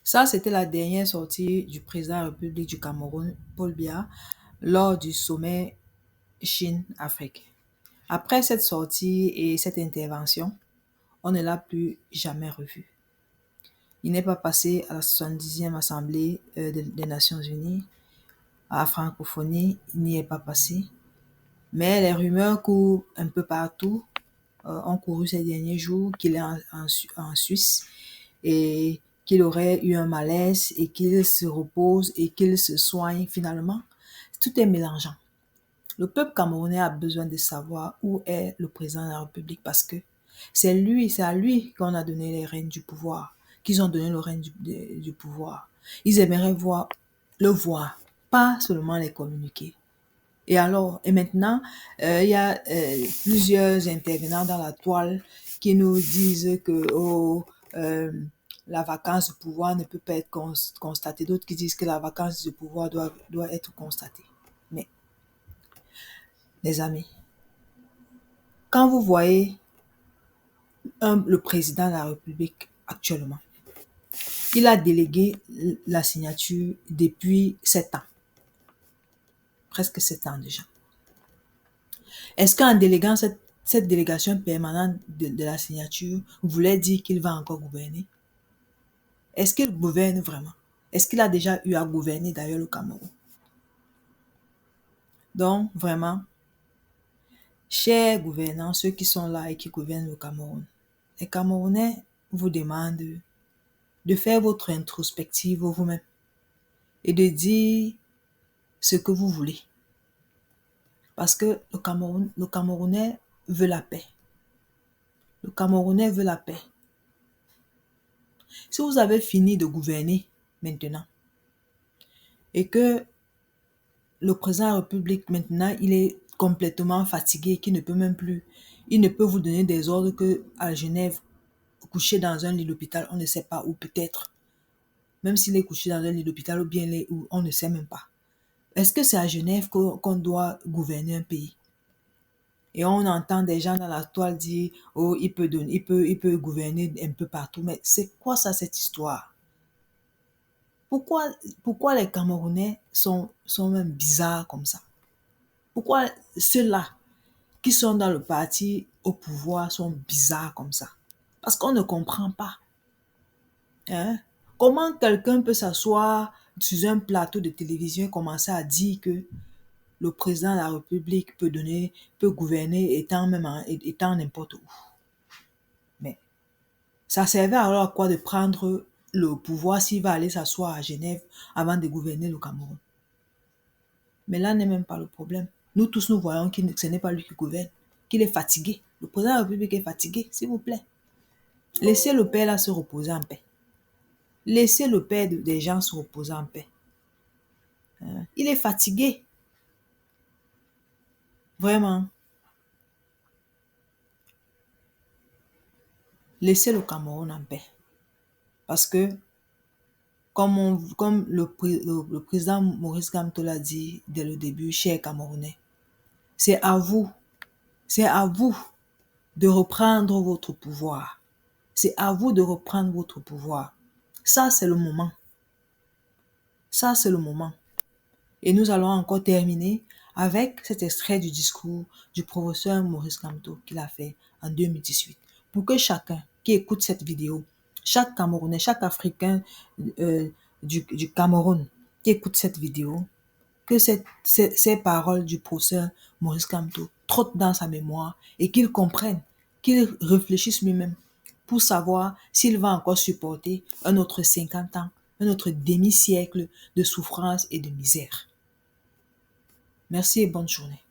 Ça, c'était la dernière sortie du président de la République du Cameroun, Paul Biya, lors du sommet Chine-Afrique. Après cette sortie et cette intervention, on ne l'a plus jamais revu. Il n'est pas passé à la 70e Assemblée des Nations Unies, à la francophonie, il n'y est pas passé. Mais les rumeurs courent un peu partout, ont couru ces derniers jours qu'il est en Suisse et qu'il aurait eu un malaise et qu'il se repose et qu'il se soigne finalement. Tout est mélangeant. Le peuple camerounais a besoin de savoir où est le président de la République parce que c'est à lui qu'on a donné les rênes du pouvoir, qu'ils ont donné le règne du pouvoir. Ils aimeraient le voir, pas seulement les communiquer. Et maintenant, il y a plusieurs intervenants dans la toile qui nous disent que la vacance de pouvoir ne peut pas être constatée. D'autres qui disent que la vacance de pouvoir doit être constatée. Mais, les amis, quand vous voyez le président de la République actuellement, il a délégué la signature depuis 7 ans. Presque 7 ans déjà. Est-ce qu'en déléguant cette délégation permanente de la signature voulait dire qu'il va encore gouverner? Est-ce qu'il gouverne vraiment? Est-ce qu'il a déjà eu à gouverner d'ailleurs le Cameroun? Donc, vraiment, chers gouvernants, ceux qui sont là et qui gouvernent le Cameroun, les Camerounais vous demandent de faire votre introspective vous-même et de dire ce que vous voulez. Parce que le Camerounais veut la paix. Le Camerounais veut la paix. Si vous avez fini de gouverner maintenant et que le président de la République maintenant, il est complètement fatigué, qu'il ne peut même plus, il ne peut vous donner des ordres que à Genève, couché dans un lit d'hôpital, on ne sait pas où peut-être. Même s'il est couché dans un lit d'hôpital ou bien où, on ne sait même pas. Est-ce que c'est à Genève qu'on doit gouverner un pays? Et on entend des gens dans la toile dire, oh, il peut gouverner un peu partout. Mais c'est quoi ça, cette histoire? Pourquoi les Camerounais sont même bizarres comme ça? Pourquoi ceux-là qui sont dans le parti au pouvoir sont bizarres comme ça? Parce qu'on ne comprend pas. Hein? Comment quelqu'un peut s'asseoir sur un plateau de télévision et commencer à dire que le président de la République peut gouverner étant n'importe où? Mais ça servait alors à quoi de prendre le pouvoir s'il va aller s'asseoir à Genève avant de gouverner le Cameroun? Mais là n'est même pas le problème. Nous tous, nous voyons que ce n'est pas lui qui gouverne, qu'il est fatigué. Le président de la République est fatigué, s'il vous plaît. Laissez le père là se reposer en paix. Laissez le père des gens se reposer en paix. Il est fatigué. Vraiment. Laissez le Cameroun en paix. Parce que, comme le président Maurice Kamto l'a dit dès le début, chers Camerounais, c'est à vous de reprendre votre pouvoir. C'est à vous de reprendre votre pouvoir. Ça, c'est le moment. Ça, c'est le moment. Et nous allons encore terminer avec cet extrait du discours du professeur Maurice Kamto qu'il a fait en 2018. Pour que chacun qui écoute cette vidéo, chaque Camerounais, chaque Africain du Cameroun qui écoute cette vidéo, que ces paroles du professeur Maurice Kamto trottent dans sa mémoire et qu'il comprenne, qu'il réfléchisse lui-même pour savoir s'il va encore supporter un autre 50 ans, un autre demi-siècle de souffrance et de misère. Merci et bonne journée.